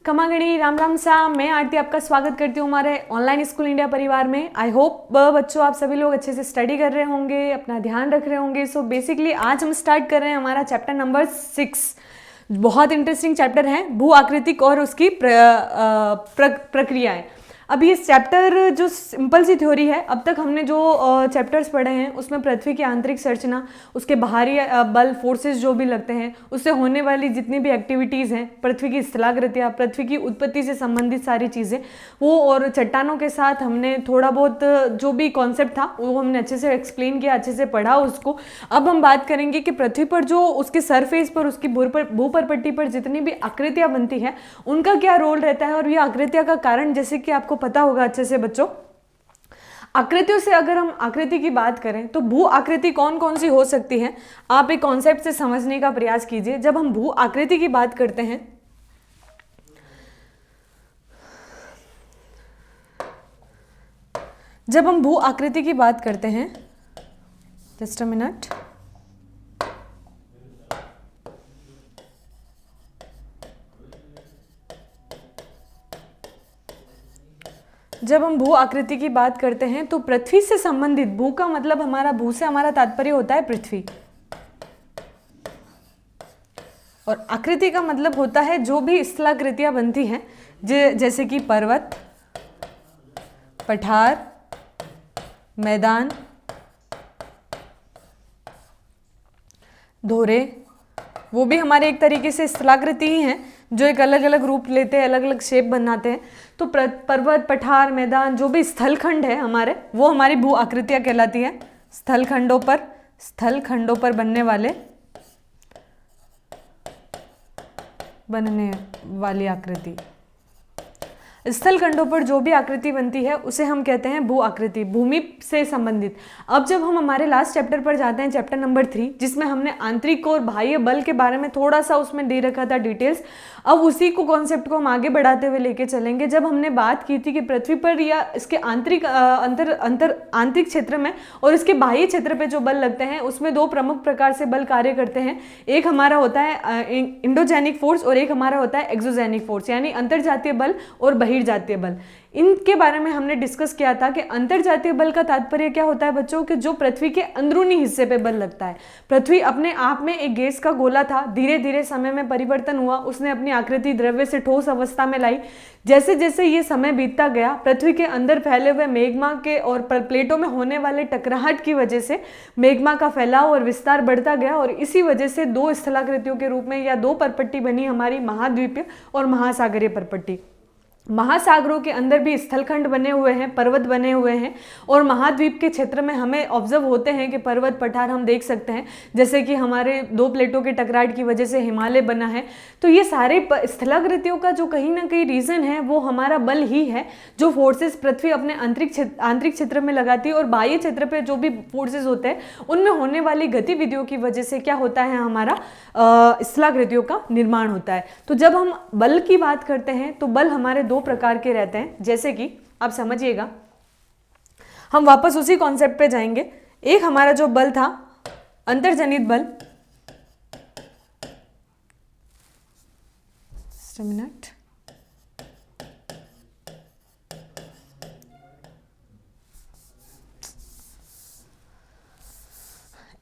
खमागणी राम राम सा। मैं आरती आपका स्वागत करती हूँ हमारे ऑनलाइन स्कूल इंडिया परिवार में। आई होप बच्चों आप सभी लोग अच्छे से स्टडी कर रहे होंगे, अपना ध्यान रख रहे होंगे। सो बेसिकली आज हम स्टार्ट कर रहे हैं हमारा चैप्टर नंबर 6। बहुत इंटरेस्टिंग चैप्टर है, भू आकृतिक और उसकी प्रक्रियाएं। अभी इस चैप्टर जो सिंपल सी थ्योरी है, अब तक हमने जो चैप्टर्स पढ़े हैं उसमें पृथ्वी की आंतरिक संरचना, उसके बाहरी बल फोर्सेस जो भी लगते हैं, उससे होने वाली जितनी भी एक्टिविटीज़ हैं, पृथ्वी की स्थलाकृतियाँ, पृथ्वी की उत्पत्ति से संबंधित सारी चीज़ें वो, और चट्टानों के साथ हमने थोड़ा बहुत जो भी कॉन्सेप्ट था वो हमने अच्छे से एक्सप्लेन किया, अच्छे से पढ़ा उसको। अब हम बात करेंगे कि पृथ्वी पर जो उसके सरफेस पर, उसकी भूपरपट्टी पर जितनी भी आकृतियाँ बनती हैं उनका क्या रोल रहता है, और ये आकृतियाँ का कारण, जैसे कि आपको पता होगा अच्छे से बच्चों, आकृतियों से अगर हम आकृति की बात करें तो भू आकृति कौन कौन सी हो सकती है, आप एक कॉन्सेप्ट से समझने का प्रयास कीजिए। जब हम भू आकृति की बात करते हैं, जब हम भू आकृति की बात करते हैं, जस्ट अ मिनट, जब हम भू आकृति की बात करते हैं तो पृथ्वी से संबंधित, भू का मतलब हमारा, भू से हमारा तात्पर्य होता है पृथ्वी, और आकृति का मतलब होता है जो भी स्थलाकृतियां बनती हैं, जैसे कि पर्वत, पठार, मैदान, धोरे, वो भी हमारे एक तरीके से स्थलाकृति ही हैं जो एक अलग अलग रूप लेते हैं, अलग अलग शेप बनाते हैं। तो पर्वत, पठार, मैदान, जो भी स्थलखंड है हमारे, वो हमारी भू आकृतियाँ कहलाती हैं। स्थलखंडों पर बनने वाली आकृति, स्थलखंडों पर जो भी आकृति बनती है उसे हम कहते हैं भू आकृति, भूमि से संबंधित। अब जब हम हमारे लास्ट चैप्टर पर जाते हैं, चैप्टर नंबर 3, जिसमें हमने आंतरिक और बाह्य बल के बारे में थोड़ा सा उसमें दे रखा था डिटेल्स, अब उसी को कॉन्सेप्ट को हम आगे बढ़ाते हुए लेके चलेंगे। जब हमने बात की थी कि पृथ्वी पर या इसके आंतरिक आंतरिक क्षेत्र में और इसके बाह्य क्षेत्र पे जो बल लगते हैं, उसमें दो प्रमुख प्रकार से बल कार्य करते हैं। एक हमारा होता है इंडोजेनिक फोर्स और एक हमारा होता है एक्सोजेनिक फोर्स, यानी अंतरजातीय बल और बहिर्जातीय बल। इनके बारे में हमने डिस्कस किया था कि अंतरजातीय बल का तात्पर्य क्या होता है बच्चों, कि जो पृथ्वी के अंदरूनी हिस्से पे बल लगता है। पृथ्वी अपने आप में एक गैस का गोला था, धीरे धीरे समय में परिवर्तन हुआ, उसने अपनी आकृति द्रव्य से ठोस अवस्था में लाई। जैसे जैसे ये समय बीतता गया, पृथ्वी के अंदर फैले हुए मैग्मा के और प्लेटों में होने वाले टकराहट की वजह से मैग्मा का फैलाव और विस्तार बढ़ता गया, और इसी वजह से दो स्थलाकृतियों के रूप में या दो परपट्टी बनी हमारी महाद्वीपीय और महासागरीय परपट्टी। महासागरों के अंदर भी स्थलखंड बने हुए हैं, पर्वत बने हुए हैं, और महाद्वीप के क्षेत्र में हमें ऑब्जर्व होते हैं कि पर्वत, पठार हम देख सकते हैं, जैसे कि हमारे दो प्लेटों के टकराहट की वजह से हिमालय बना है। तो ये सारे स्थलाकृतियों का जो कहीं ना कहीं रीजन है वो हमारा बल ही है, जो फोर्सेस पृथ्वी अपने आंतरिक क्षेत्र में लगाती है, और बाह्य क्षेत्र पर जो भी फोर्सेस होते हैं उनमें होने वाली गतिविधियों की वजह से क्या होता है, हमारा स्थलाकृतियों का निर्माण होता है। तो जब हम बल की बात करते हैं तो बल हमारे दो प्रकार के रहते हैं, जैसे कि आप समझिएगा, हम वापस उसी कॉन्सेप्ट पे जाएंगे। एक हमारा जो बल था अंतर्जनित बल, जस्ट अ मिनट,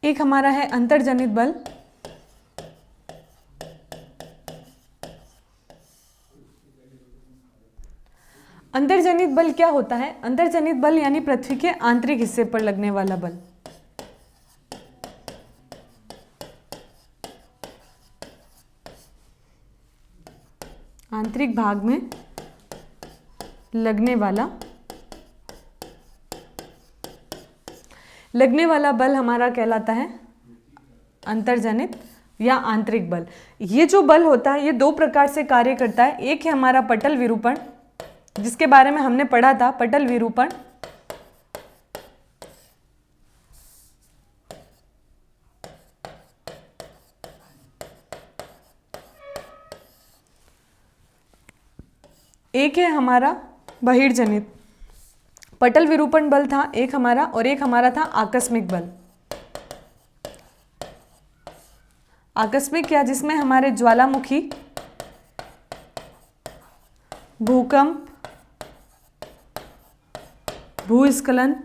एक हमारा है अंतर्जनित बल, अंतर्जनित बल क्या होता है? अंतर्जनित बल यानी पृथ्वी के आंतरिक हिस्से पर लगने वाला बल। आंतरिक भाग में लगने वाला बल हमारा कहलाता है अंतर्जनित या आंतरिक बल। ये जो बल होता है ये दो प्रकार से कार्य करता है। एक है हमारा पटल विरूपण, जिसके बारे में हमने पढ़ा था, पटल विरूपण। एक है हमारा बहिर्जनित। पटल विरूपण बल था एक हमारा, और एक हमारा था आकस्मिक बल। आकस्मिक क्या, जिसमें हमारे ज्वालामुखी भूकंप, भूस्खलन,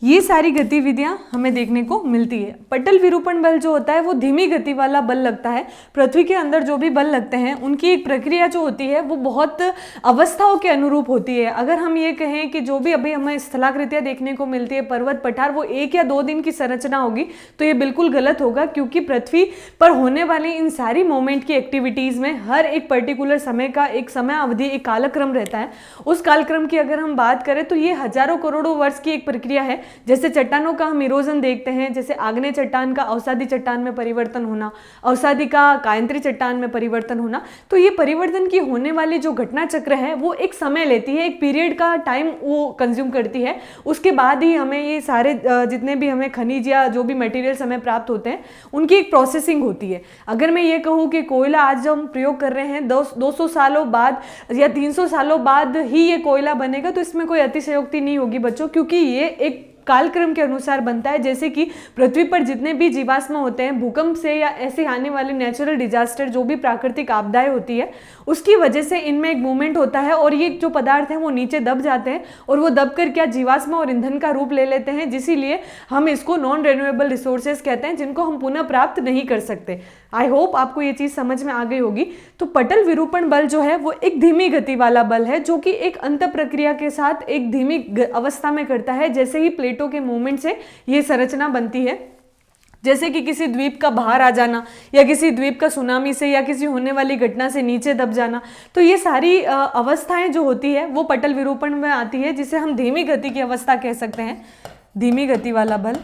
ये सारी गतिविधियां हमें देखने को मिलती है। पटल विरूपण बल जो होता है वो धीमी गति वाला बल लगता है। पृथ्वी के अंदर जो भी बल लगते हैं उनकी एक प्रक्रिया जो होती है वो बहुत अवस्थाओं के अनुरूप होती है। अगर हम ये कहें कि जो भी अभी हमें स्थलाकृतियां देखने को मिलती है, पर्वत पठार, वो 1 या 2 दिन की संरचना होगी तो ये बिल्कुल गलत होगा, क्योंकि पृथ्वी पर होने वाली इन सारी मोमेंट की एक्टिविटीज में हर एक पर्टिकुलर समय का एक समय अवधि, एक कालक्रम रहता है। उस कालक्रम की अगर हम बात करें तो ये हजारों करोड़ों वर्ष की एक प्रक्रिया है। जैसे चट्टानों का हम इरोजन देखते हैं, जैसे आग्नेय चट्टान का अवसादी चट्टान में परिवर्तन होना, अवसादी का कायंत्री चट्टान में परिवर्तन होना, तो ये परिवर्तन की होने वाली जो घटना चक्र है वो एक समय लेती है, एक पीरियड का टाइम वो कंज्यूम करती है। उसके बाद ही हमें ये सारे जितने भी हमें खनिज या जो भी मटेरियल हमें प्राप्त होते हैं उनकी एक प्रोसेसिंग होती है। अगर मैं ये कहूँ कि कोयला आज जो हम प्रयोग कर रहे हैं 200 सालों बाद या 300 सालों बाद ही ये कोयला बनेगा, तो इसमें कोई अतिशयोक्ति नहीं होगी बच्चों, क्योंकि ये एक कालक्रम के अनुसार बनता है। जैसे कि पृथ्वी पर जितने भी जीवाश्म होते हैं, भूकंप से या ऐसे आने वाले नेचुरल डिजास्टर, जो भी प्राकृतिक आपदाएं होती है, उसकी वजह से इनमें एक मूवमेंट होता है और ये जो पदार्थ हैं वो नीचे दब जाते हैं और वो दब कर क्या जीवाश्म और ईंधन का रूप ले लेते हैं, जिसीलिए हम इसको नॉन रिन्यूएबल रिसोर्सेज कहते हैं, जिनको हम पुनः प्राप्त नहीं कर सकते। आई होप आपको ये चीज समझ में आ गई होगी। तो पटल विरूपण बल जो है वो एक धीमी गति वाला बल है, जो कि एक अंत प्रक्रिया के साथ एक धीमी अवस्था में करता है। जैसे ही प्लेटों के मूवमेंट से ये संरचना बनती है, जैसे कि किसी द्वीप का बाहर आ जाना या किसी द्वीप का सुनामी से या किसी होने वाली घटना से नीचे दब जाना, तो ये सारी अवस्थाएं जो होती है वो पटल विरूपण में आती है, जिसे हम धीमी गति की अवस्था कह सकते हैं। धीमी गति वाला बल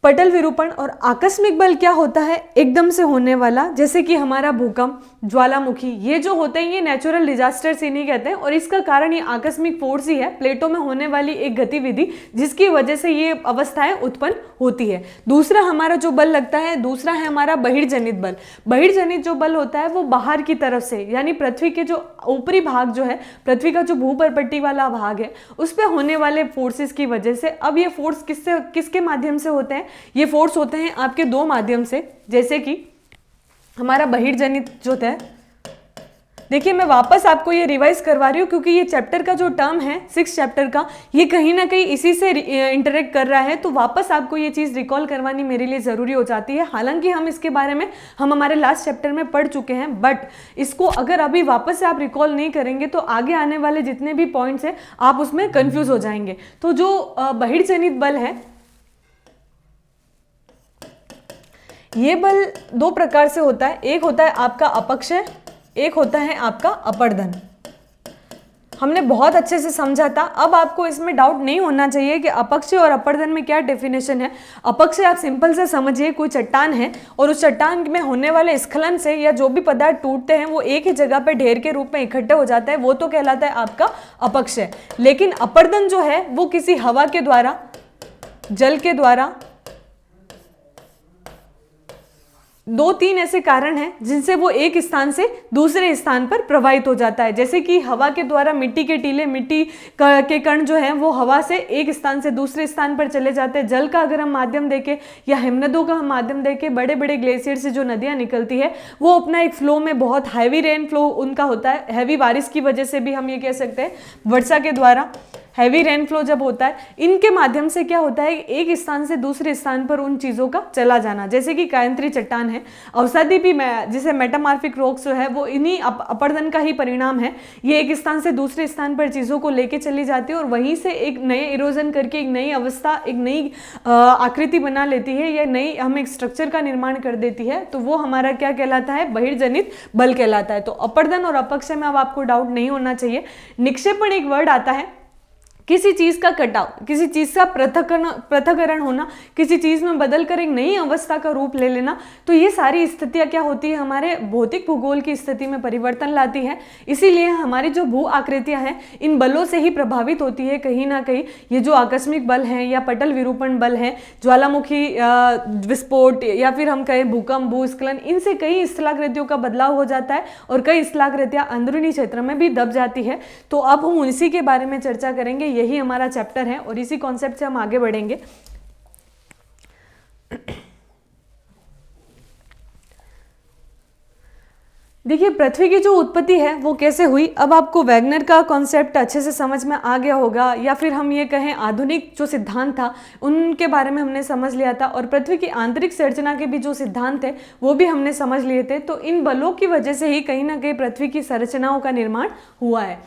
पटल विरूपण। और आकस्मिक बल क्या होता है? एकदम से होने वाला, जैसे कि हमारा भूकंप, ज्वालामुखी, ये जो होते हैं ये नेचुरल डिजास्टर्स इन्हीं कहते हैं, और इसका कारण ये आकस्मिक फोर्स ही है, प्लेटों में होने वाली एक गतिविधि जिसकी वजह से ये अवस्थाएं उत्पन्न होती है। दूसरा हमारा जो बल लगता है, दूसरा है हमारा बहिर्जनित बल। बहिर्जनित जो बल होता है वो बाहर की तरफ से, यानी पृथ्वी के जो ऊपरी भाग जो है, पृथ्वी का जो भूपर्पट्टी वाला भाग है, उस पर होने वाले फोर्सेस की वजह से। अब ये फोर्स किसके माध्यम से होते हैं? ये फोर्स होते हैं आपके 2 माध्यम से। जैसे कि हमारा बहिर्जनित जो है, देखिए मैं वापस आपको ये रिवाइज करवा रही हूँ, क्योंकि ये चैप्टर का जो टर्म है 6 चैप्टर का, ये कहीं ना कहीं इसी से इंटरेक्ट कर रहा है, तो वापस आपको ये चीज़ रिकॉल करवानी मेरे लिए ज़रूरी हो जाती है। हालांकि हम इसके बारे में हमारे लास्ट चैप्टर में पढ़ चुके हैं, बट इसको अगर अभी वापस से आप रिकॉल नहीं करेंगे तो आगे आने वाले जितने भी पॉइंट्स हैं आप उसमें कन्फ्यूज हो जाएंगे। तो जो बहिर्जनित बल है, ये बल 2 प्रकार से होता है। एक होता है आपका अपक्षय, एक होता है आपका अपर्दन। हमने बहुत अच्छे से समझा था, अब आपको इसमें डाउट नहीं होना चाहिए कि अपक्षय और अपर्दन में क्या डेफिनेशन है। अपक्षय आप सिंपल से समझिए, कोई चट्टान है और उस चट्टान में होने वाले स्खलन से या जो भी पदार्थ टूटते हैं वो एक ही जगह पे ढेर के रूप में इकट्ठे हो जाता है, वो तो कहलाता है आपका अपक्षय। लेकिन अपर्दन जो है वो किसी हवा के द्वारा, जल के द्वारा, 2-3 ऐसे कारण हैं जिनसे वो एक स्थान से दूसरे स्थान पर प्रवाहित हो जाता है। जैसे कि हवा के द्वारा मिट्टी के टीले, मिट्टी के कण जो हैं वो हवा से एक स्थान से दूसरे स्थान पर चले जाते हैं। जल का अगर हम माध्यम देखें या हिमनदों का हम माध्यम देखें, बड़े बड़े ग्लेशियर से जो नदियां निकलती है वो अपना एक फ्लो में, बहुत हैवी रेन फ्लो उनका होता है, हैवी बारिश की वजह से भी हम ये कह सकते हैं, वर्षा के द्वारा हैवी रेन फ्लो जब होता है, इनके माध्यम से क्या होता है, एक स्थान से दूसरे स्थान पर उन चीज़ों का चला जाना। जैसे कि कायंत्री चट्टान है, अवसादी भी जिसे मेटामार्फिक रॉक्स जो है वो इन्हीं अपर्दन का ही परिणाम है। ये एक स्थान से दूसरे स्थान पर चीज़ों को लेके चली जाती है और वहीं से एक नए इरोजन करके एक नई अवस्था, एक नई आकृति बना लेती है, या नई हम एक स्ट्रक्चर का निर्माण कर देती है। तो वो हमारा क्या कहलाता है? बहिर्जनित बल कहलाता है। तो अपर्दन और अपक्षय में अब आपको डाउट नहीं होना चाहिए। निक्षेपण एक वर्ड आता है, किसी चीज़ का कटाव, किसी चीज़ का पृथक्करण होना, किसी चीज़ में बदलकर एक नई अवस्था का रूप ले लेना। तो ये सारी स्थितियाँ क्या होती है? हमारे भौतिक भूगोल की स्थिति में परिवर्तन लाती है। इसीलिए हमारी जो भू आकृतियाँ हैं इन बलों से ही प्रभावित होती है कहीं ना कहीं। ये जो आकस्मिक बल हैं या पटल विरूपण बल हैं, ज्वालामुखी विस्फोट या फिर हम कहें भूकंप, भूस्खलन, इनसे कई स्थलाकृतियों का बदलाव हो जाता है और कई स्थलाकृतियाँ अंदरूनी क्षेत्र में भी दब जाती है। तो अब हम इसी के बारे में चर्चा करेंगे। यही हमारा चैप्टर है और इसी कॉन्सेप्ट से हम आगे बढ़ेंगे। देखिए, पृथ्वी की जो उत्पत्ति है वो कैसे हुई, अब आपको वैगनर का कॉन्सेप्ट अच्छे से समझ में आ गया होगा, या फिर हम ये कहें आधुनिक जो सिद्धांत था उनके बारे में हमने समझ लिया था, और पृथ्वी की आंतरिक संरचना के भी जो सिद्धांत थे वो भी हमने समझ लिए थे। तो इन बलों की वजह से ही कहीं ना कहीं पृथ्वी की संरचनाओं का निर्माण हुआ है।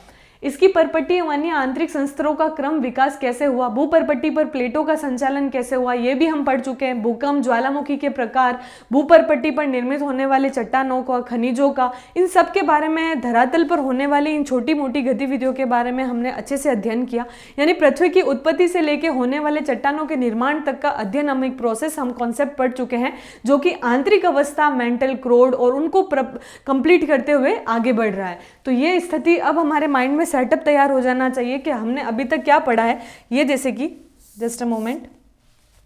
इसकी परपट्टी एवं अन्य आंतरिक संस्तरों का क्रम विकास कैसे हुआ, भूपरपट्टी पर प्लेटों का संचालन कैसे हुआ, ये भी हम पढ़ चुके हैं। भूकंप, ज्वालामुखी के प्रकार, भूपरपट्टी पर निर्मित होने वाले चट्टानों का, खनिजों का, इन सब के बारे में, धरातल पर होने वाली इन छोटी मोटी गतिविधियों के बारे में हमने अच्छे से अध्ययन किया। यानी पृथ्वी की उत्पत्ति से लेकर होने वाले चट्टानों के निर्माण तक का अध्ययन, हम एक प्रोसेस, हम कॉन्सेप्ट पढ़ चुके हैं, जो कि आंतरिक अवस्था, मेंटल क्रोड और उनको कंप्लीट करते हुए आगे बढ़ रहा है। तो ये स्थिति अब हमारे माइंड में सेटअप तैयार हो जाना चाहिए कि हमने अभी तक क्या पढ़ा है। ये जैसे कि जस्ट अ मोमेंट,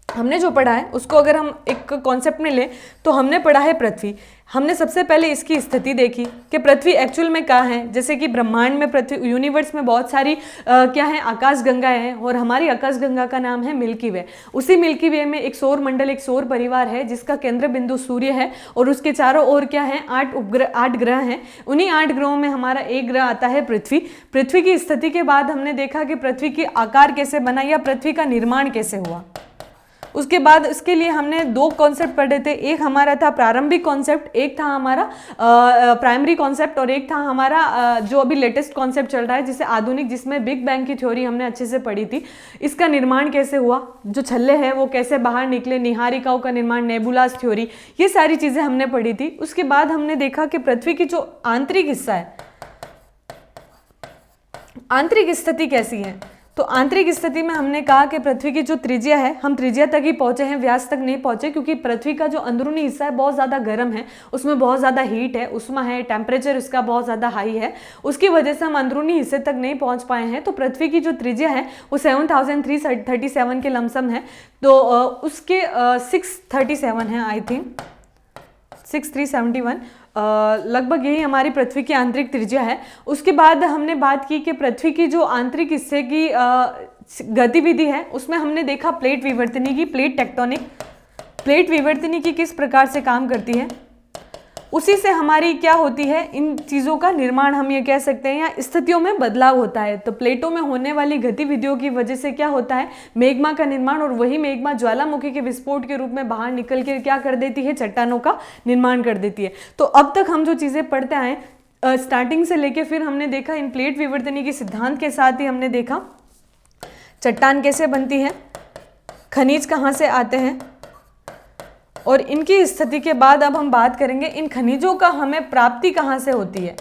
हमने जो पढ़ा है उसको अगर हम एक कॉन्सेप्ट में लें तो हमने पढ़ा है पृथ्वी। हमने सबसे पहले इसकी स्थिति देखी कि पृथ्वी एक्चुअल में कहाँ है। जैसे कि ब्रह्मांड में, पृथ्वी यूनिवर्स में बहुत सारी क्या है, आकाशगंगाएं हैं, और हमारी आकाशगंगा का नाम है मिल्की वे। उसी मिल्की वे में एक सौर मंडल, एक सौर परिवार है जिसका केंद्र बिंदु सूर्य है, और उसके चारों ओर क्या है, 8 ग्रह हैं। उन्हीं 8 ग्रहों में हमारा एक ग्रह आता है पृथ्वी। पृथ्वी की स्थिति के बाद हमने देखा कि पृथ्वी की आकार कैसे बना या पृथ्वी का निर्माण कैसे हुआ। उसके बाद इसके लिए हमने 2 कॉन्सेप्ट पढ़े थे। एक हमारा था प्रारंभिक कॉन्सेप्ट, एक था हमारा प्राइमरी कॉन्सेप्ट, और एक था हमारा जो अभी लेटेस्ट कॉन्सेप्ट चल रहा है जिसे आधुनिक, जिसमें बिग बैंग की थ्योरी हमने अच्छे से पढ़ी थी। इसका निर्माण कैसे हुआ, जो छल्ले हैं वो कैसे बाहर निकले, निहारिकाओं का निर्माण, नेबुलास थ्योरी, ये सारी चीज़ें हमने पढ़ी थी। उसके बाद हमने देखा कि पृथ्वी की जो आंतरिक हिस्सा है, आंतरिक स्थिति कैसी है। तो आंतरिक स्थिति में हमने कहा कि पृथ्वी की जो त्रिज्या है, हम त्रिज्या तक ही पहुंचे हैं, व्यास तक नहीं पहुंचे, क्योंकि पृथ्वी का जो अंदरूनी हिस्सा है बहुत ज़्यादा गर्म है, उसमें बहुत ज़्यादा हीट है, उष्मा है, टेम्परेचर उसका बहुत ज़्यादा हाई है, उसकी वजह से हम अंदरूनी हिस्से तक नहीं पहुंच पाए हैं। तो पृथ्वी की जो त्रिज्या है वो 7337 के लमसम है। तो उसके 637 है, आई थिंक 6371, लगभग यही हमारी पृथ्वी की आंतरिक त्रिज्या है। उसके बाद हमने बात की कि पृथ्वी की जो आंतरिक हिस्से की गतिविधि है उसमें हमने देखा प्लेट विवर्तनी की, प्लेट टेक्टोनिक। प्लेट विवर्तनी की किस प्रकार से काम करती है, उसी से हमारी क्या होती है, इन चीज़ों का निर्माण हम ये कह सकते हैं, या स्थितियों में बदलाव होता है। तो प्लेटों में होने वाली गतिविधियों की वजह से क्या होता है, मेग्मा का निर्माण, और वही मेग्मा ज्वालामुखी के विस्फोट के रूप में बाहर निकल के क्या कर देती है, चट्टानों का निर्माण कर देती है। तो अब तक हम जो चीज़ें पढ़ते आए स्टार्टिंग से लेके, फिर हमने देखा इन प्लेट विवर्तनी के सिद्धांत के साथ ही हमने देखा चट्टान कैसे बनती है, खनिज कहाँ से आते हैं, और इनकी स्थिति के बाद अब हम बात करेंगे इन खनिजों का हमें प्राप्ति कहाँ से होती है।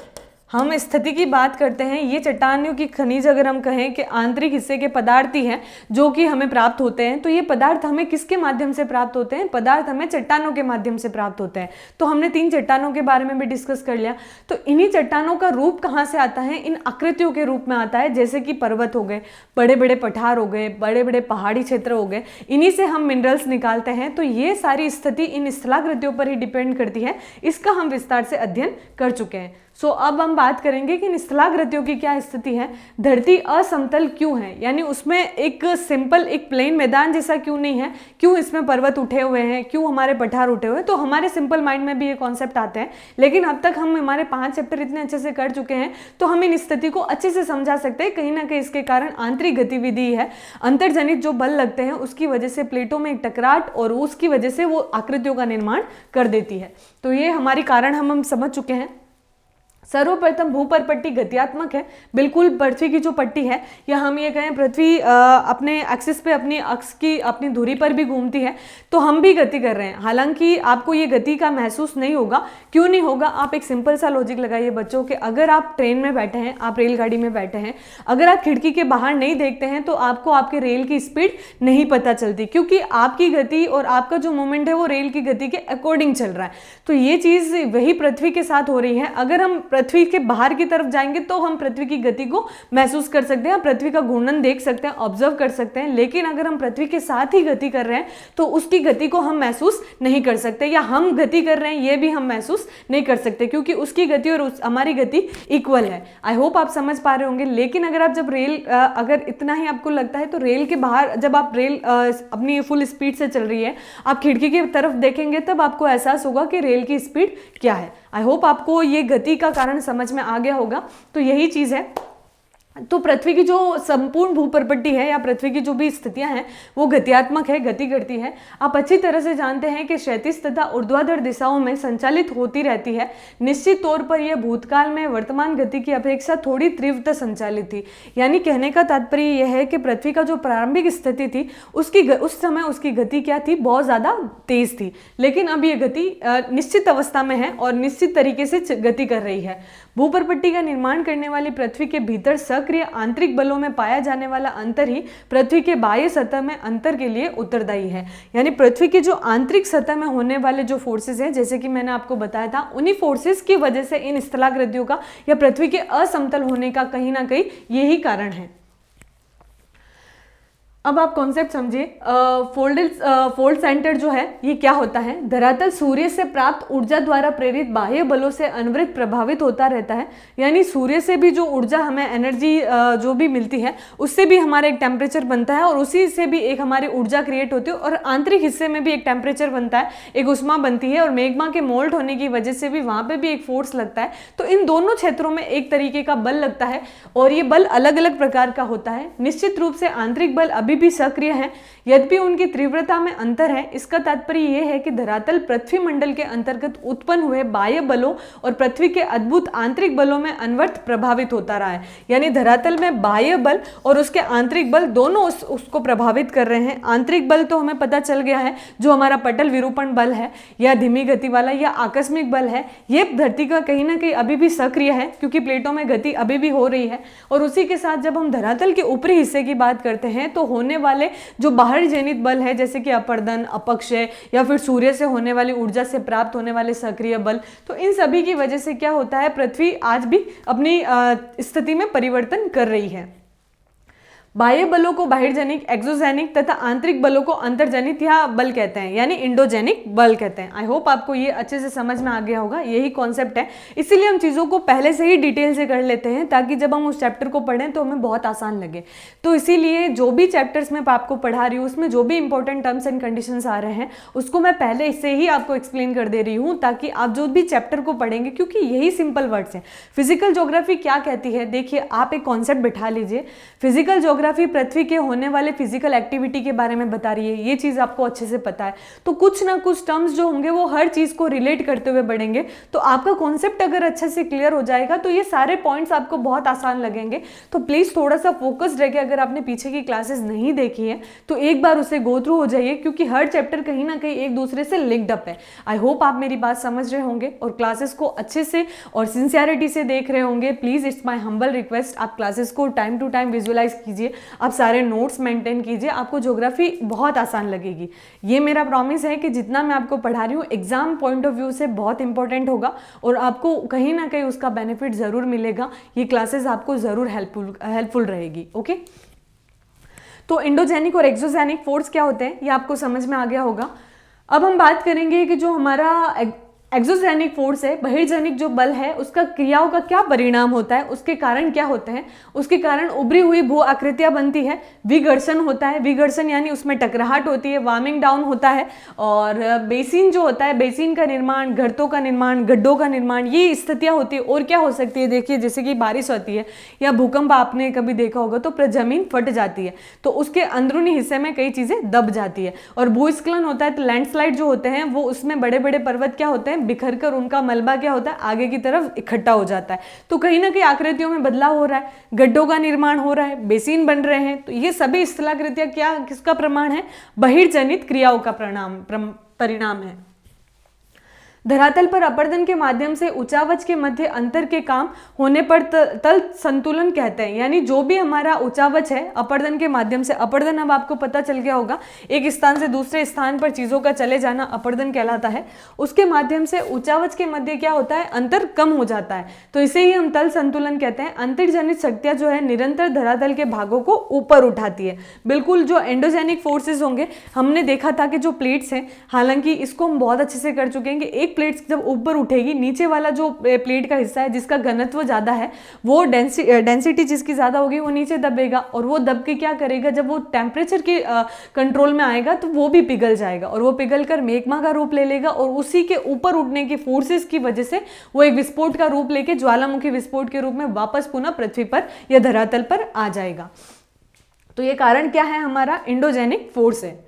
हम स्थिति की बात करते हैं, ये चट्टानियों की खनिज अगर हम कहें कि आंतरिक हिस्से के पदार्थ ही हैं जो कि हमें प्राप्त होते हैं, तो ये पदार्थ हमें किसके माध्यम से प्राप्त होते हैं, पदार्थ हमें चट्टानों के माध्यम से प्राप्त होते हैं। तो हमने 3 चट्टानों के बारे में भी डिस्कस कर लिया। तो इन्हीं चट्टानों का रूप कहाँ से आता है, इन आकृतियों के रूप में आता है, जैसे कि पर्वत हो गए, बड़े बड़े पठार हो गए, बड़े बड़े पहाड़ी क्षेत्र हो गए, इन्हीं से हम मिनरल्स निकालते हैं। तो ये सारी स्थिति इन स्थलाकृतियों पर ही डिपेंड करती है। इसका हम विस्तार से अध्ययन कर चुके हैं। सो अब हम बात करेंगे कि इन स्थलाकृतियों की क्या स्थिति है, धरती असमतल क्यों है, यानी उसमें एक सिंपल एक प्लेन मैदान जैसा क्यों नहीं है, क्यों इसमें पर्वत उठे हुए हैं, क्यों हमारे पठार उठे हुए हैं। तो हमारे सिंपल माइंड में भी ये कॉन्सेप्ट आते हैं, लेकिन अब तक हम हमारे 5 चैप्टर इतने अच्छे से कर चुके हैं तो हम इन स्थिति को अच्छे से समझा सकते हैं। कहीं ना कहीं इसके कारण आंतरिक गतिविधि है, अंतर्जनित जो बल लगते हैं उसकी वजह से प्लेटों में एक टकराट, और उसकी वजह से वो आकृतियों का निर्माण कर देती है। तो ये हमारी कारण हम समझ चुके हैं। सर्वप्रथम भूपरपट्टी गत्यात्मक है, बिल्कुल पृथ्वी की जो पट्टी है, या हम ये कहें पृथ्वी अपने एक्सिस पे, अपनी अक्ष की अपनी धुरी पर भी घूमती है, तो हम भी गति कर रहे हैं। हालांकि आपको ये गति का महसूस नहीं होगा। क्यों नहीं होगा, आप एक सिंपल सा लॉजिक लगाइए बच्चों के, अगर आप ट्रेन में बैठे हैं, आप रेलगाड़ी में बैठे हैं, अगर आप खिड़की के बाहर नहीं देखते हैं तो आपको आपके रेल की स्पीड नहीं पता चलती, क्योंकि आपकी गति और आपका जो मूवमेंट है वो रेल की गति के अकॉर्डिंग चल रहा है। तो ये चीज़ वही पृथ्वी के साथ हो रही है। अगर हम पृथ्वी के बाहर की तरफ जाएंगे तो हम पृथ्वी की गति को महसूस कर सकते हैं, पृथ्वी का घूर्णन देख सकते हैं, ऑब्जर्व कर सकते हैं। लेकिन अगर हम पृथ्वी के साथ ही गति कर रहे हैं तो उसकी गति को हम महसूस नहीं कर सकते, या हम गति कर रहे हैं ये भी हम महसूस नहीं कर सकते, क्योंकि उसकी गति और हमारी गति इक्वल है। आई होप आप समझ पा रहे होंगे। लेकिन अगर आप जब अगर इतना ही आपको लगता है तो रेल के बाहर जब आप रेल अपनी फुल स्पीड से चल रही है, आप खिड़की की तरफ देखेंगे तब आपको एहसास होगा कि रेल की स्पीड क्या है। आई होप आपको ये गति का कारण समझ में आ गया होगा। तो यही चीज़ है। तो पृथ्वी की जो संपूर्ण भूप्रपट्टी है या पृथ्वी की जो भी स्थितियां हैं वो गत्यात्मक है, गति करती है। आप अच्छी तरह से जानते हैं कि क्षैतिज तथा ऊर्ध्वाधर दिशाओं में संचालित होती रहती है। निश्चित तौर पर यह भूतकाल में वर्तमान गति की अपेक्षा थोड़ी तीव्रता संचालित थी। यानी कहने का तात्पर्य यह है कि पृथ्वी का जो प्रारंभिक स्थिति थी उस समय उसकी गति क्या थी, बहुत ज़्यादा तेज थी। लेकिन अब ये गति निश्चित अवस्था में है और निश्चित तरीके से गति कर रही है। भूप्रपट्टी का निर्माण करने वाली पृथ्वी के भीतर सक्रिय आंतरिक बलों में पाया जाने वाला अंतर ही पृथ्वी के बाह्य सतह में अंतर के लिए उत्तरदायी है। यानी पृथ्वी की जो आंतरिक सतह में होने वाले जो फोर्सेस हैं, जैसे कि मैंने आपको बताया था, उन्हीं फोर्सेस की वजह से इन स्थलाकृतियों का या पृथ्वी के असमतल होने का कहीं ना कहीं यही कारण है। अब आप कॉन्सेप्ट समझिए। फोल्ड सेंटर जो है ये क्या होता है? धरातल सूर्य से प्राप्त ऊर्जा द्वारा प्रेरित बाह्य बलों से अनवरत प्रभावित होता रहता है। यानी सूर्य से भी जो ऊर्जा हमें एनर्जी जो भी मिलती है उससे भी हमारा एक टेम्परेचर बनता है और उसी से भी एक हमारी ऊर्जा क्रिएट होती है और आंतरिक हिस्से में भी एक टेम्परेचर बनता है, एक उष्मा बनती है और मैग्मा के मोल्ट होने की वजह से भी वहाँ पर भी एक फोर्स लगता है। तो इन दोनों क्षेत्रों में एक तरीके का बल लगता है और ये बल अलग अलग प्रकार का होता है। निश्चित रूप से आंतरिक बल भी सक्रिय है, यद्यपि उनकी तीव्रता में अंतर है। इसका तात्पर्य यह है कि धरातल पृथ्वी मंडल के अंतर्गत उत्पन्न हुए बाह्य बलों और पृथ्वी के अद्भुत आंतरिक बलों में अनवरत प्रभावित होता रहा है। यानी धरातल में बाह्य बल और उसके आंतरिक बल दोनों उसको प्रभावित कर रहे हैं। आंतरिक बल तो हमें पता चल गया है, जो हमारा पटल विरूपण बल है या धीमी गति वाला या आकस्मिक बल है, ये धरती का कहीं ना कहीं अभी भी सक्रिय है क्योंकि प्लेटों में गति अभी भी हो रही है। और उसी के साथ जब हम धरातल के ऊपरी हिस्से की बात करते हैं तो होने वाले जो बाहर जनित बल है, जैसे कि अपर्दन, अपक्षय या फिर सूर्य से होने वाली ऊर्जा से प्राप्त होने वाले सक्रिय बल, तो इन सभी की वजह से क्या होता है, पृथ्वी आज भी अपनी स्थिति में परिवर्तन कर रही है। बाह्य बलों को बाहिर्जनिक, एक्सोजेनिक तथा आंतरिक बलों को अंतर्जनित या बल कहते हैं, यानी इंडोजेनिक बल कहते हैं। आई होप आपको ये अच्छे से समझ में आ गया होगा, यही कॉन्सेप्ट है। इसीलिए हम चीज़ों को पहले से ही डिटेल से कर लेते हैं ताकि जब हम उस चैप्टर को पढ़ें तो हमें बहुत आसान लगे। तो इसीलिए जो भी चैप्टर्स मैं आपको पढ़ा रही हूँ उसमें जो भी इंपॉर्टेंट टर्म्स एंड कंडीशंस आ रहे हैं उसको मैं पहले इससे ही आपको एक्सप्लेन कर दे रही हूँ ताकि आप जो भी चैप्टर को पढ़ेंगे, क्योंकि यही सिंपल वर्ड्स हैं। फिजिकल ज्योग्राफी क्या कहती है, देखिए आप एक कॉन्सेप्ट बिठा लीजिए। फिजिकल ज्योग्राफी पृथ्वी के होने वाले फिजिकल एक्टिविटी के बारे में बता रही है, ये चीज आपको अच्छे से पता है। तो कुछ ना कुछ टर्म्स जो होंगे वो हर चीज को रिलेट करते हुए बढ़ेंगे। तो आपका कॉन्सेप्ट अगर अच्छे से क्लियर हो जाएगा तो ये सारे पॉइंट्स आपको बहुत आसान लगेंगे। तो प्लीज थोड़ा सा फोकस्ड रह के, अगर आपने पीछे की क्लासेस नहीं देखी है तो एक बार उसे गो थ्रू हो जाइए, क्योंकि हर चैप्टर कहीं ना कहीं एक दूसरे से लिंक्ड अप है। आई होप आप मेरी बात समझ रहे होंगे और क्लासेस को अच्छे से और सिंसियरिटी से देख रहे होंगे। Please it's my humble request, आप क्लासेस को टाइम टू टाइम विजुअलाइज कीजिए, आप सारे नोट्स मेंटेन कीजिए, आपको ज्योग्राफी बहुत आसान लगेगी। ये मेरा प्रॉमिस है कि जितना मैं आपको पढ़ा रही हूँ एग्जाम पॉइंट ऑफ व्यू से बहुत इंपॉर्टेंट होगा और आपको कहीं ना कहीं उसका बेनिफिट जरूर मिलेगा। ये क्लासेस आपको जरूर हेल्पफुल रहेगी। ओके, तो इंडोजेनिक और एक्सोजेनिक फोर्स क्या होते हैं ये आपको समझ में आ गया होगा। अब हम बात करेंगे कि जो हमारा एक्सोजेनिक फोर्स है, बहिर्जनिक जो बल है, उसका क्रियाओं का क्या परिणाम होता है, उसके कारण क्या होते हैं। उसके कारण उभरी हुई भू आकृतियां बनती है, विघर्षण होता है, विघर्षण यानी उसमें टकराहट होती है, वार्मिंग डाउन होता है, और बेसिन जो होता है, बेसिन का निर्माण, गर्तों का निर्माण, गड्ढों का निर्माण, ये स्थितियां होती है। और क्या हो सकती है, देखिए जैसे कि बारिश होती है या भूकंप आपने कभी देखा होगा तो जमीन फट जाती है, तो उसके अंदरूनी हिस्से में कई चीजें दब जाती है। और भूस्खलन होता है तो लैंडस्लाइड जो होते हैं वो उसमें बड़े बड़े पर्वत क्या होते हैं, बिखर कर उनका मलबा क्या होता है आगे की तरफ इकट्ठा हो जाता है। तो कहीं ना कहीं आकृतियों में बदलाव हो रहा है, गड्ढों का निर्माण हो रहा है, बेसिन बन रहे हैं। तो ये सभी स्थलाकृतियां क्या किसका प्रमाण है, बहिर्जनित क्रियाओं का परिणाम है। धरातल पर अपर्दन के माध्यम से उचावच के मध्य अंतर के काम होने पर तल संतुलन कहते हैं। यानी जो भी हमारा उचावच है अपर्दन के माध्यम से, अपर्दन अब आपको पता चल गया होगा, एक स्थान से दूसरे स्थान पर चीजों का चले जाना अपर्दन कहलाता है। उसके माध्यम से उचावच के मध्य क्या होता है, अंतर कम हो जाता है, तो इसे ही हम तल संतुलन कहते हैं। अंतर्जनित शक्तियां जो है निरंतर धरातल के भागों को ऊपर उठाती है। बिल्कुल जो एंडोजेनिक फोर्सेस होंगे, हमने देखा था कि जो प्लेट्स हैं, हालांकि इसको हम बहुत अच्छे से कर चुके हैं कि एक एक प्लेट जब ऊपर उठेगी, नीचे वाला जो प्लेट का हिस्सा है जिसका घनत्व ज़्यादा है, वो डेंसिटी जिसकी ज़्यादा होगी वो नीचे दबेगा, और वो दब के क्या करेगा, जब वो टेम्परेचर के कंट्रोल में आएगा तो वो भी पिघल जाएगा, और वो पिघल कर मेग्मा का रूप ले लेगा, और उसी के ऊपर उठने की फोर्सेस की वजह से वो एक विस्फोट का रूप लेके ज्वालामुखी विस्फोट के रूप में वापस पुनः पृथ्वी पर या धरातल पर आ जाएगा। तो ये कारण क्या है, हमारा एंडोजेनिक फोर्स है।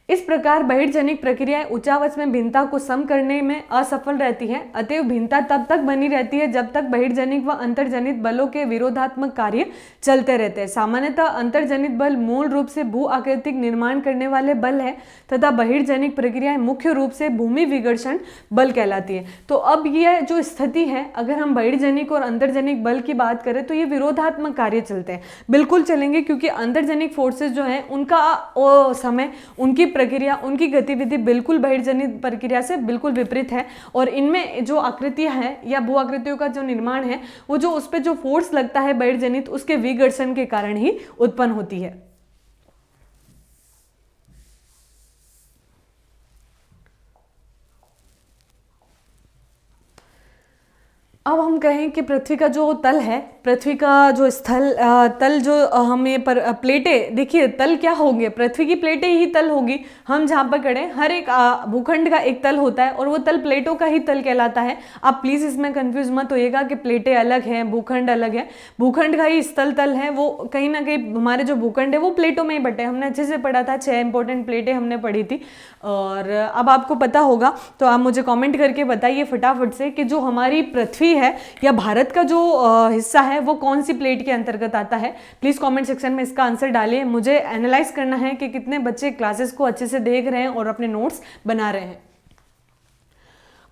इस प्रकार बहिर्जनिक प्रक्रियाएं उच्चावच में भिन्नता को सम करने में असफल रहती है। अतएव भिन्नता तब तक बनी रहती है जब तक बहिर्जनिक व अंतर्जनित बलों के विरोधात्मक कार्य चलते रहते हैं। सामान्यतः अंतर्जनित बल मूल रूप से भू आकृतिक निर्माण करने वाले बल है तथा बहिर्जनिक प्रक्रियाएं मुख्य रूप से भूमि विकर्षण बल कहलाती है। तो अब यह जो स्थिति है, अगर हम बहिर्जनिक और अंतर्जनिक बल की बात करें तो ये विरोधात्मक कार्य चलते हैं, बिल्कुल चलेंगे, क्योंकि अंतर्जनिक फोर्सेस जो हैं उनका समय, उनकी प्रक्रिया, उनकी गतिविधि बिल्कुल बहिर्जनित प्रक्रिया से बिल्कुल विपरीत है, और इनमें जो आकृतियां हैं या भू आकृतियों का जो निर्माण है वो जो उस पर जो फोर्स लगता है बहिर्जनित, उसके विघर्षण के कारण ही उत्पन्न होती है। अब हम कहें कि पृथ्वी का जो तल है, पृथ्वी का जो तल जो हमें प्लेटें, देखिए तल क्या होंगे, पृथ्वी की प्लेटें ही तल होगी। हम जहाँ पर खड़े, हर एक भूखंड का एक तल होता है और वो तल प्लेटों का ही तल कहलाता है। आप प्लीज़ इसमें कंफ्यूज मत होइएगा कि प्लेटें अलग हैं, भूखंड अलग है। भूखंड का ही स्थल तल है, वो कहीं ना कहीं हमारे जो भूखंड है वो प्लेटों में ही बटे। हमने अच्छे से पढ़ा था, 6 इंपॉर्टेंट प्लेटें हमने पढ़ी थी, और अब आपको पता होगा तो आप मुझे कॉमेंट करके बताइए फटाफट से कि जो हमारी पृथ्वी है या भारत का जो हिस्सा है वो कौन सी प्लेट के अंतर्गत आता है। प्लीज कमेंट सेक्शन में इसका आंसर डालिए। मुझे एनालाइज करना है कि कितने बच्चे क्लासेस को अच्छे से देख रहे हैं और अपने नोट्स बना रहे हैं।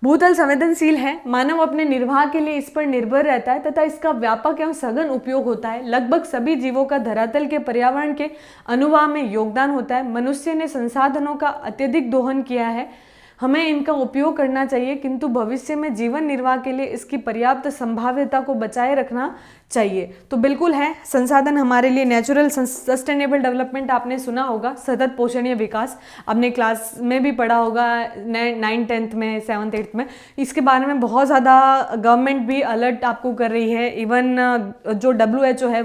भूतल संवेदनशील है, मानव अपने निर्वाह के लिए इस पर निर्भर रहता है तथा इसका व्यापक एवं सघन उपयोग होता है। लगभग सभी जीवों का धरातल के पर्यावरण के अनुवाह में योगदान होता है। मनुष्य ने संसाधनों का अत्यधिक दोहन किया है, हमें इनका उपयोग करना चाहिए, किंतु भविष्य में जीवन निर्वाह के लिए इसकी पर्याप्त संभाव्यता को बचाए रखना चाहिए। तो बिल्कुल है, संसाधन हमारे लिए नेचुरल सस्टेनेबल डेवलपमेंट आपने सुना होगा, सतत पोषणीय विकास आपने क्लास में भी पढ़ा होगा, 9th 10th में, 7th 8th में। इसके बारे में बहुत ज़्यादा गवर्नमेंट भी अलर्ट आपको कर रही है। इवन जो WHO है,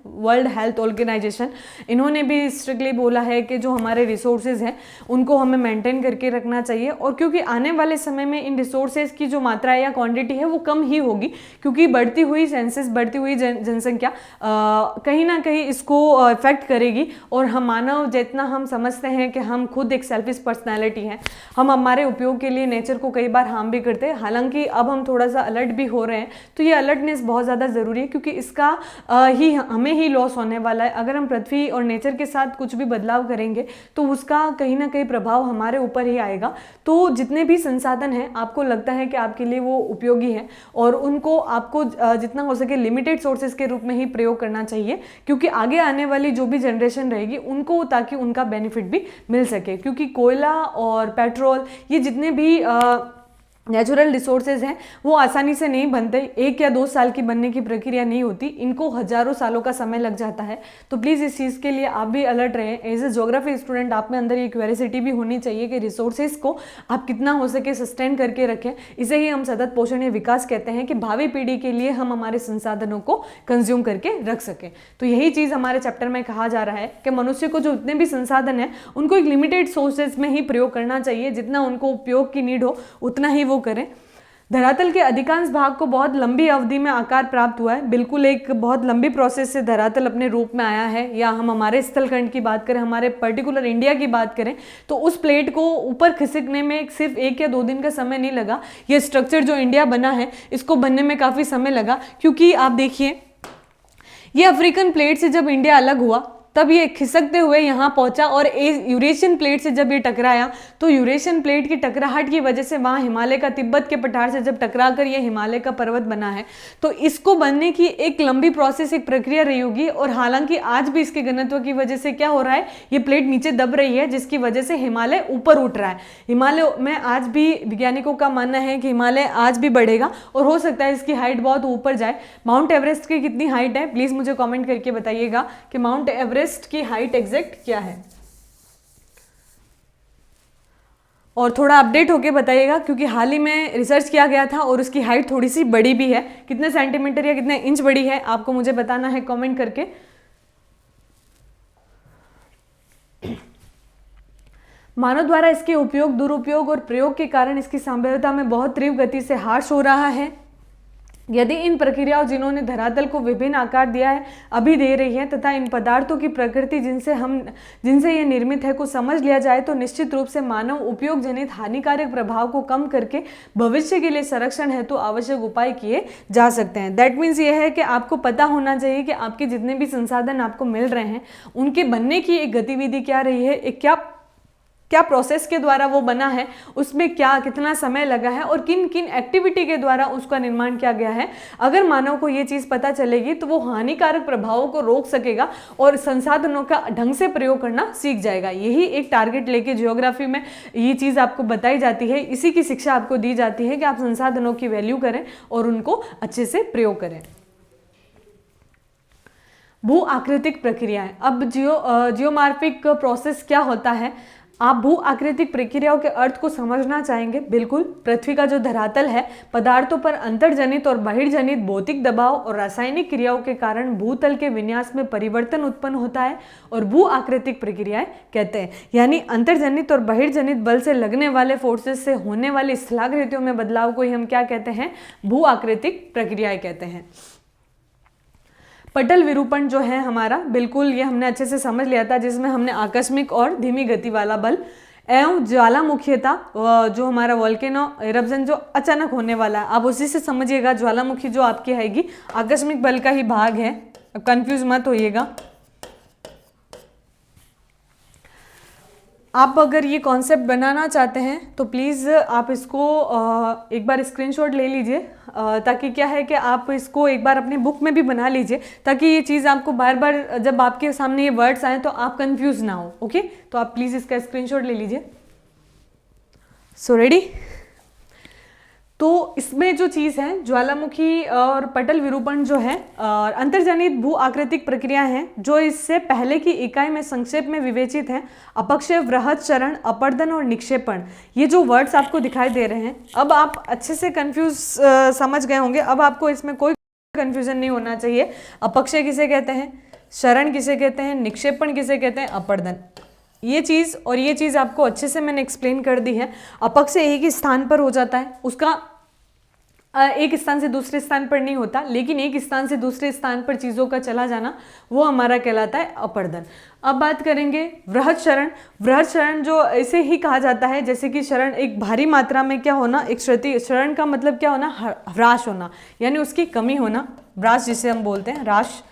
वर्ल्ड हेल्थ ऑर्गेनाइजेशन, इन्होंने भी स्ट्रिक्टली बोला है कि जो हमारे रिसोर्सेज हैं उनको हमें मेंटेन करके रखना चाहिए। और क्योंकि आने वाले समय में इन रिसोर्सेज की जो मात्रा या क्वांटिटी है वो कम ही होगी, क्योंकि बढ़ती हुई सेंसस, बढ़ती हुई जनसंख्या कहीं ना कहीं इसको इफेक्ट करेगी। और हम मानव जितना हम समझते हैं कि हम खुद एक सेल्फिश पर्सनैलिटी हैं, हम हमारे उपयोग के लिए नेचर को कई बार हार्म भी करते हैं। हालांकि अब हम थोड़ा सा अलर्ट भी हो रहे हैं, तो ये अलर्टनेस बहुत ज़्यादा ज़रूरी है, क्योंकि इसका ही हमें ही लॉस होने वाला है। अगर हम पृथ्वी और नेचर के साथ कुछ भी बदलाव करेंगे तो उसका कहीं ना कहीं प्रभाव हमारे ऊपर ही आएगा। तो जितने भी संसाधन हैं, आपको लगता है कि आपके लिए वो उपयोगी हैं, और उनको आपको जितना हो सके लिमिटेड सोर्सेज के रूप में ही प्रयोग करना चाहिए, क्योंकि आगे आने वाली जो भी जनरेशन रहेगी उनको, ताकि उनका बेनिफिट भी मिल सके। क्योंकि कोयला और पेट्रोल, ये जितने भी नेचुरल रिसोर्सेज हैं वो आसानी से नहीं बनते, 1 या 2 साल की बनने की प्रक्रिया नहीं होती, इनको हजारों सालों का समय लग जाता है। तो प्लीज़ इस चीज़ के लिए आप भी अलर्ट रहें। एज ए ज्योग्राफी स्टूडेंट आप में अंदर ये क्यूरियोसिटी भी होनी चाहिए कि रिसोर्सेज को आप कितना हो सके सस्टेन करके रखें। इसे ही हम सतत पोषणीय विकास कहते हैं, कि भावी पीढ़ी के लिए हम हमारे संसाधनों को कंज्यूम करके रख सकें। तो यही चीज़ हमारे चैप्टर में कहा जा रहा है कि मनुष्य को जो जितने भी संसाधन हैं उनको एक लिमिटेड सोर्सेज में ही प्रयोग करना चाहिए, जितना उनको उपयोग की नीड हो उतना ही वो करें। धरातल के अधिकांश भाग को बहुत लंबी अवधि में आकार प्राप्त हुआ है। बिल्कुल एक बहुत लंबी प्रोसेस से धरातल अपने रूप में आया है। या हम हमारे स्थलखंड की बात करें, हमारे पर्टिकुलर इंडिया की बात करें, तो उस प्लेट को ऊपर खिसकने में सिर्फ 1 या 2 दिन का समय नहीं लगा। ये स्ट्रक्चर जो इंडिया बना है इसको बनने में काफ़ी समय लगा, क्योंकि आप देखिए ये अफ्रीकन प्लेट से जब इंडिया अलग हुआ तब ये खिसकते हुए यहाँ पहुंचा, और यूरेशियन प्लेट से जब ये टकराया तो यूरेशियन प्लेट की टकराहट की वजह से वहाँ हिमालय का, तिब्बत के पठार से जब टकरा कर ये हिमालय का पर्वत बना है। तो इसको बनने की एक लंबी प्रोसेस, एक प्रक्रिया रही होगी। और हालांकि आज भी इसके घनत्व की वजह से क्या हो रहा है, ये प्लेट नीचे दब रही है, जिसकी वजह से हिमालय ऊपर उठ रहा है। हिमालय में आज भी वैज्ञानिकों का मानना है कि हिमालय आज भी बढ़ेगा, और हो सकता है इसकी हाइट बहुत ऊपर जाए। माउंट एवरेस्ट की कितनी हाइट है, प्लीज़ मुझे कॉमेंट करके बताइएगा कि माउंट एवरेस्ट की हाइट एग्जैक्ट क्या है। और थोड़ा अपडेट होके बताइएगा, क्योंकि हाल ही में रिसर्च किया गया था और उसकी हाइट थोड़ी सी बड़ी भी है। कितने सेंटीमीटर या कितने इंच बड़ी है आपको मुझे बताना है कमेंट करके। मानव द्वारा इसके उपयोग, दुरुपयोग और प्रयोग के कारण इसकी संभाव्यता में बहुत तीव्र गति से ह्रास हो रहा है। यदि इन प्रक्रियाओं जिन्होंने धरातल को विभिन्न आकार दिया है, अभी दे रही है, तथा इन पदार्थों की प्रकृति जिनसे ये निर्मित है को समझ लिया जाए, तो निश्चित रूप से मानव उपयोग जनित हानिकारक प्रभाव को कम करके भविष्य के लिए संरक्षण हेतु आवश्यक उपाय किए जा सकते हैं। दैट मीन्स ये है कि आपको पता होना चाहिए कि आपके जितने भी संसाधन आपको मिल रहे हैं उनके बनने की एक गतिविधि क्या रही है, एक क्या प्रोसेस के द्वारा वो बना है, उसमें क्या कितना समय लगा है और किन किन एक्टिविटी के द्वारा उसका निर्माण किया गया है। अगर मानव को ये चीज़ पता चलेगी तो वो हानिकारक प्रभावों को रोक सकेगा और संसाधनों का ढंग से प्रयोग करना सीख जाएगा। यही एक टारगेट लेके जियोग्राफी में ये चीज़ आपको बताई जाती है, इसी की शिक्षा आपको दी जाती है कि आप संसाधनों की वैल्यू करें और उनको अच्छे से प्रयोग करें। भू आकृतिक प्रक्रियाएं। अब जियोमॉर्फिक प्रोसेस क्या होता है, आप भू आकृतिक प्रक्रियाओं के अर्थ को समझना चाहेंगे। बिल्कुल, पृथ्वी का जो धरातल है, पदार्थों पर अंतर्जनित और बहिर्जनित भौतिक दबाव और रासायनिक क्रियाओं के कारण भूतल के विन्यास में परिवर्तन उत्पन्न होता है और भू आकृतिक प्रक्रियाएं कहते हैं। यानी अंतर्जनित और बहिर्जनित बल से लगने वाले फोर्सेस से होने वाली स्थलाकृतियों में बदलाव को ही हम क्या कहते हैं, भू आकृतिक प्रक्रियाएं कहते हैं। पटल विरूपण जो है हमारा, बिल्कुल ये हमने अच्छे से समझ लिया था, जिसमें हमने आकस्मिक और धीमी गति वाला बल एवं ज्वालामुखीयता, जो हमारा वोल्केनो इरप्शन जो अचानक होने वाला है, आप उसी से समझिएगा। ज्वालामुखी जो आपकी आएगी आकस्मिक बल का ही भाग है, अब कंफ्यूज मत होइएगा। आप अगर ये कॉन्सेप्ट बनाना चाहते हैं तो प्लीज़ आप इसको एक बार स्क्रीनशॉट ले लीजिए, ताकि क्या है कि आप इसको एक बार अपनी बुक में भी बना लीजिए, ताकि ये चीज़ आपको बार बार जब आपके सामने ये वर्ड्स आए तो आप कंफ्यूज ना हो। ओके, तो आप प्लीज़ इसका स्क्रीनशॉट ले लीजिए। So ready. तो इसमें जो चीज़ है, ज्वालामुखी और पटल विरूपण जो है और अंतर्जनित भू आकृतिक प्रक्रिया हैं, जो इससे पहले की इकाई में संक्षेप में विवेचित हैं। अपक्षय, वृहत चरण, अपर्दन और निक्षेपण, ये जो वर्ड्स आपको दिखाई दे रहे हैं, अब आप अच्छे से कंफ्यूज समझ गए होंगे। अब आपको इसमें कोई कंफ्यूजन नहीं होना चाहिए। अपक्षय किसे कहते हैं, शरण किसे कहते हैं, निक्षेपण किसे कहते हैं, अपर्दन, ये चीज़ और ये चीज़ आपको अच्छे से मैंने एक्सप्लेन कर दी है। अपक्षय एक ही स्थान पर हो जाता है, उसका एक स्थान से दूसरे स्थान पर नहीं होता, लेकिन एक स्थान से दूसरे स्थान पर चीज़ों का चला जाना वो हमारा कहलाता है अपर्दन। अब बात करेंगे वृहत शरण। वृहत शरण जो इसे ही कहा जाता है, जैसे कि शरण एक भारी मात्रा में क्या होना, एक क्षति। शरण का मतलब क्या होना, ह्रास होना, यानी उसकी कमी होना, ह्रास जिसे हम बोलते हैं, ह्रास।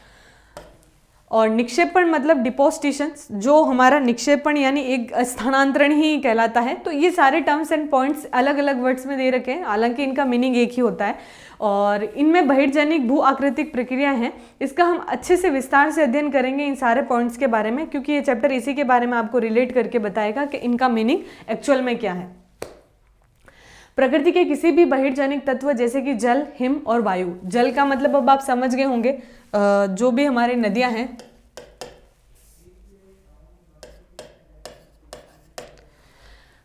और निक्षेपण मतलब डिपोजिशन, जो हमारा निक्षेपण यानी एक स्थानांतरण ही कहलाता है। तो ये सारे टर्म्स एंड पॉइंट्स अलग अलग वर्ड्स में दे रखे हैं, हालांकि इनका मीनिंग एक ही होता है। और इनमें बहिर्जनिक भू आकृतिक प्रक्रिया है, इसका हम अच्छे से विस्तार से अध्ययन करेंगे इन सारे पॉइंट्स के बारे में, क्योंकि ये चैप्टर इसी के बारे में आपको रिलेट करके बताएगा कि इनका मीनिंग एक्चुअल में क्या है। प्रकृति के किसी भी बहिर्जनिक तत्व जैसे कि जल, हिम और वायु। जल का मतलब अब आप समझ गए होंगे, जो भी हमारे नदियां हैं,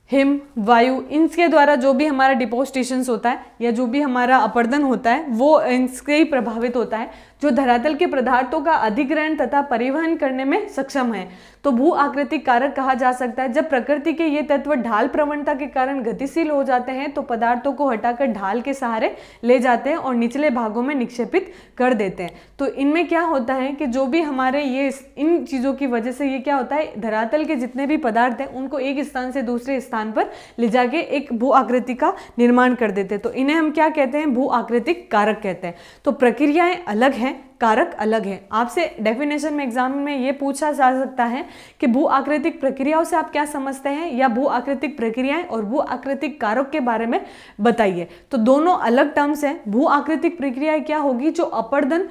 हिम, वायु, इनके द्वारा जो भी हमारा डिपोजिशंस होता है या जो भी हमारा अपर्दन होता है वो इनसे ही प्रभावित होता है, जो धरातल के पदार्थों का अधिग्रहण तथा परिवहन करने में सक्षम है। तो भू आकृतिक कारक कहा जा सकता है। जब प्रकृति के ये तत्व ढाल प्रवणता के कारण गतिशील हो जाते हैं तो पदार्थों को हटाकर ढाल के सहारे ले जाते हैं और निचले भागों में निक्षेपित कर देते हैं। तो इनमें क्या होता है कि जो भी हमारे ये इन चीज़ों की वजह से ये क्या होता है, धरातल के जितने भी पदार्थ हैं उनको एक स्थान से दूसरे स्थान पर ले जाके एक भू आकृति का निर्माण कर देते हैं। तो इन्हें हम क्या कहते हैं, भू आकृतिक कारक कहते हैं। तो प्रक्रियाएं अलग हैं, कारक अलग है। आपसे डेफिनेशन में एग्जाम में ये पूछा जा सकता है कि भू आकृतिक प्रक्रियाओं से आप क्या समझते हैं, या भू आकृतिक प्रक्रियाएं और भू आकृतिक कारक के बारे में बताइए। तो दोनों अलग टर्म्स हैं। भू आकृतिक प्रक्रियाएं क्या होगी, जो अपर्दन,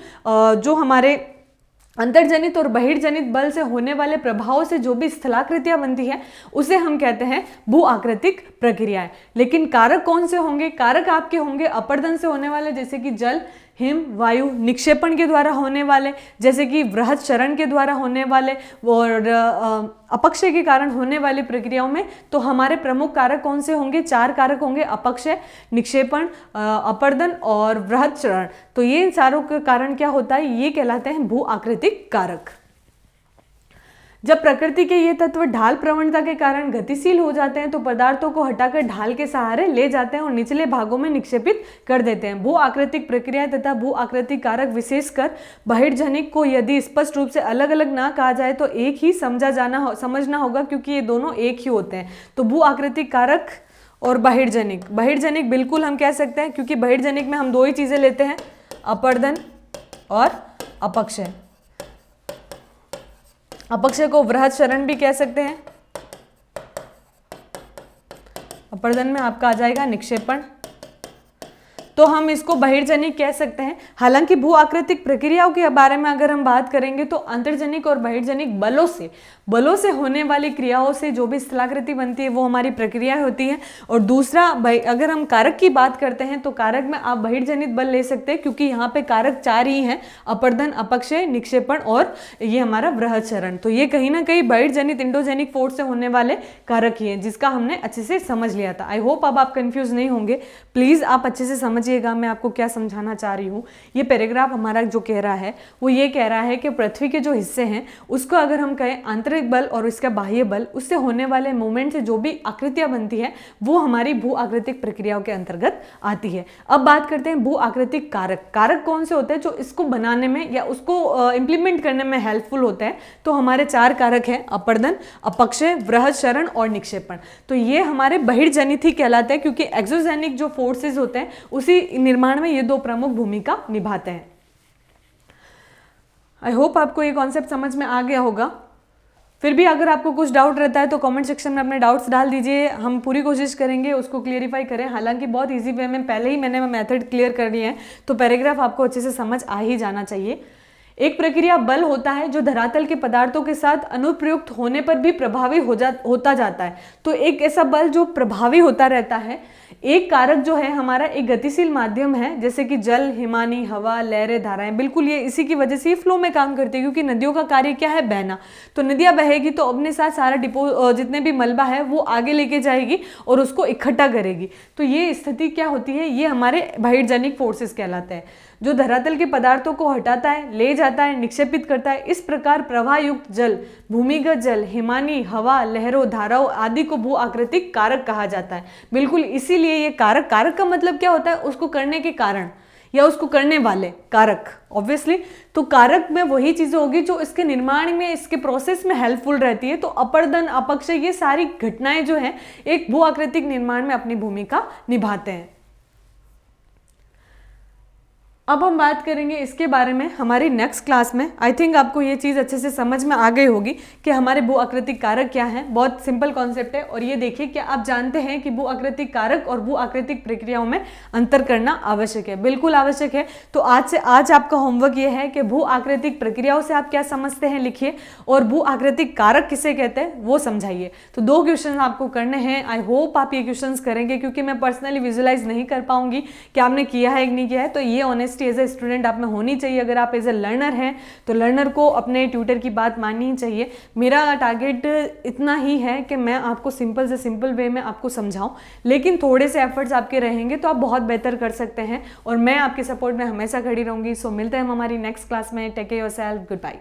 जो हमारे अंतर्जनित और बहिर्जनित बल से होने वाले प्रभावों से जो भी स्थलाकृतियां बनती है उसे हम कहते हैं भू आकृतिक प्रक्रियाएं। लेकिन कारक कौन से होंगे, कारक आपके होंगे अपर्दन से होने वाले, जैसे कि जल, हिम, वायु, निक्षेपण के द्वारा होने वाले जैसे कि वृहत शरण के द्वारा होने वाले, और अपक्षय के कारण होने वाली प्रक्रियाओं में, तो हमारे प्रमुख कारक कौन से होंगे? 4 कारक होंगे, अपक्षय, निक्षेपण, अपर्दन और वृहत क्षरण। तो ये चारों का कारण क्या होता है? ये कहलाते हैं भू आकृतिक कारक। जब प्रकृति के ये तत्व ढाल प्रवणता के कारण गतिशील हो जाते हैं तो पदार्थों को हटाकर ढाल के सहारे ले जाते हैं और निचले भागों में निक्षेपित कर देते हैं। भू आकृतिक प्रक्रियाएं तथा भू आकृतिक कारक विशेषकर बहिर्जनिक को यदि स्पष्ट रूप से अलग अलग ना कहा जाए तो एक ही समझना होगा, क्योंकि ये दोनों एक ही होते हैं। तो भू आकृतिक कारक और बहिर्जनिक बिल्कुल हम कह सकते हैं, क्योंकि बहिर्जनिक में हम 2 ही चीजें लेते हैं, अपर्दन और अपक्षय। अपक्षय को वृहत क्षरण भी कह सकते हैं। अपर्दन में आपका आ जाएगा निक्षेपण, तो हम इसको बहिर्जनिक कह सकते हैं। हालांकि भू आकृतिक प्रक्रियाओं के बारे में अगर हम बात करेंगे तो अंतर्जनिक और बहिर्जनिक बलों से होने वाली क्रियाओं से जो भी स्थलाकृति बनती है वो हमारी प्रक्रियाएं होती हैं। और दूसरा, अगर हम कारक की बात करते हैं तो कारक में आप बहिर्जनित बल ले सकते हैं, क्योंकि यहाँ पे कारक 4 ही हैं, अपर्दन, अपक्षय, निक्षेपण और ये हमारा वृहत क्षरण। तो ये कहीं ना कहीं बहिर्जनित इंडोजेनिक फोर्स से होने वाले कारक ही हैं, जिसका हमने अच्छे से समझ लिया था। आई होप अब आप कंफ्यूज नहीं होंगे। प्लीज आप अच्छे से समझिएगा मैं आपको क्या समझाना चाह रही हूँ। ये पैराग्राफ हमारा जो कह रहा है वो ये कह रहा है कि पृथ्वी के जो हिस्से हैं उसको अगर हम कहें आंतरिक बल और इसका बाह्य बल, उससे होने वाले मूवमेंट से जो भी आकृतियां बनती है वो हमारी भू आकृतिक प्रक्रियाओं के अंतर्गत आती है। अब बात करते हैं भू आकृतिक कारक कौन से होते हैं जो इसको बनाने में या उसको इंप्लीमेंट करने में हेल्पफुल होते हैं। तो हमारे 4 कारक हैं, अपर्दन, अपक्षय, वृहत क्षरण और निक्षेपण। तो ये हमारे बहिर्जनित ही कहलाते हैं, क्योंकि एक्सोजेनिक जो फोर्सेज होते हैं उसी निर्माण में ये 2 प्रमुख भूमिका निभाते हैं। आई होप आपको ये कॉन्सेप्ट समझ में आ गया होगा। फिर भी अगर आपको कुछ डाउट रहता है तो कमेंट सेक्शन में अपने डाउट्स डाल दीजिए, हम पूरी कोशिश करेंगे उसको क्लियरिफाई करें। हालांकि बहुत इजी वे में पहले ही मैंने मेथड क्लियर कर दिए हैं, तो पैराग्राफ आपको अच्छे से समझ आ ही जाना चाहिए। एक प्रक्रिया बल होता है जो धरातल के पदार्थों के साथ अनुप्रयुक्त होने पर भी प्रभावी होता जाता है। तो एक ऐसा बल जो प्रभावी होता रहता है। एक कारक जो है हमारा एक गतिशील माध्यम है, जैसे कि जल, हिमानी, हवा, लहरें, धाराएं, बिल्कुल ये इसी की वजह से ये फ्लो में काम करती है, क्योंकि नदियों का कार्य क्या है? बहना। तो नदियां बहेगी तो अपने साथ सारा जितने भी मलबा है वो आगे लेके जाएगी और उसको इकट्ठा करेगी। तो ये स्थिति क्या होती है? ये हमारे बहिर्जनिक फोर्सेस कहलाते हैं, जो धरातल के पदार्थों को हटाता है, ले जाता है, निक्षेपित करता है। इस प्रकार प्रवाह युक्त जल, भूमिगत जल, हिमानी, हवा, लहरों, धाराओं आदि को भू आकृतिक कारक कहा जाता है। बिल्कुल इसीलिए ये कारक का मतलब क्या होता है? उसको करने के कारण या उसको करने वाले कारक, ऑब्वियसली। तो कारक में वही चीजें होगी जो इसके निर्माण में, इसके प्रोसेस में हेल्पफुल रहती है। तो अपर्दन, अपक्षय, ये सारी घटनाएं जो है एक भू आकृतिक निर्माण में अपनी भूमिका निभाते हैं। अब हम बात करेंगे इसके बारे में हमारी नेक्स्ट क्लास में। आई थिंक आपको ये चीज़ अच्छे से समझ में आ गई होगी कि हमारे भू आकृतिक कारक क्या हैं। बहुत सिंपल कॉन्सेप्ट है। और ये देखिए कि आप जानते हैं कि भू आकृतिक कारक और भू आकृतिक प्रक्रियाओं में अंतर करना आवश्यक है, बिल्कुल आवश्यक है। तो आज आपका होमवर्क ये है कि भू आकृतिक प्रक्रियाओं से आप क्या समझते हैं लिखिए, और भू आकृतिक कारक किसे कहते हैं वो समझाइए। तो 2 क्वेश्चन आपको करने हैं। आई होप आप ये क्वेश्चन करेंगे, क्योंकि मैं पर्सनली विजुअलाइज नहीं कर पाऊंगी कि आपने किया है कि नहीं किया है। तो ये ऑनेस्ट एज ए स्टूडेंट आप में होनी चाहिए। अगर आप एज ए लर्नर हैं तो लर्नर को अपने ट्यूटर की बात माननी ही चाहिए। मेरा टारगेट इतना ही है कि मैं आपको सिंपल से सिंपल वे में आपको समझाऊं, लेकिन थोड़े से एफर्ट्स आपके रहेंगे तो आप बहुत बेहतर कर सकते हैं, और मैं आपके सपोर्ट में हमेशा खड़ी रहूंगी। सो मिलते हैं हम हमारी नेक्स्ट क्लास में। Take care yourself, good bye.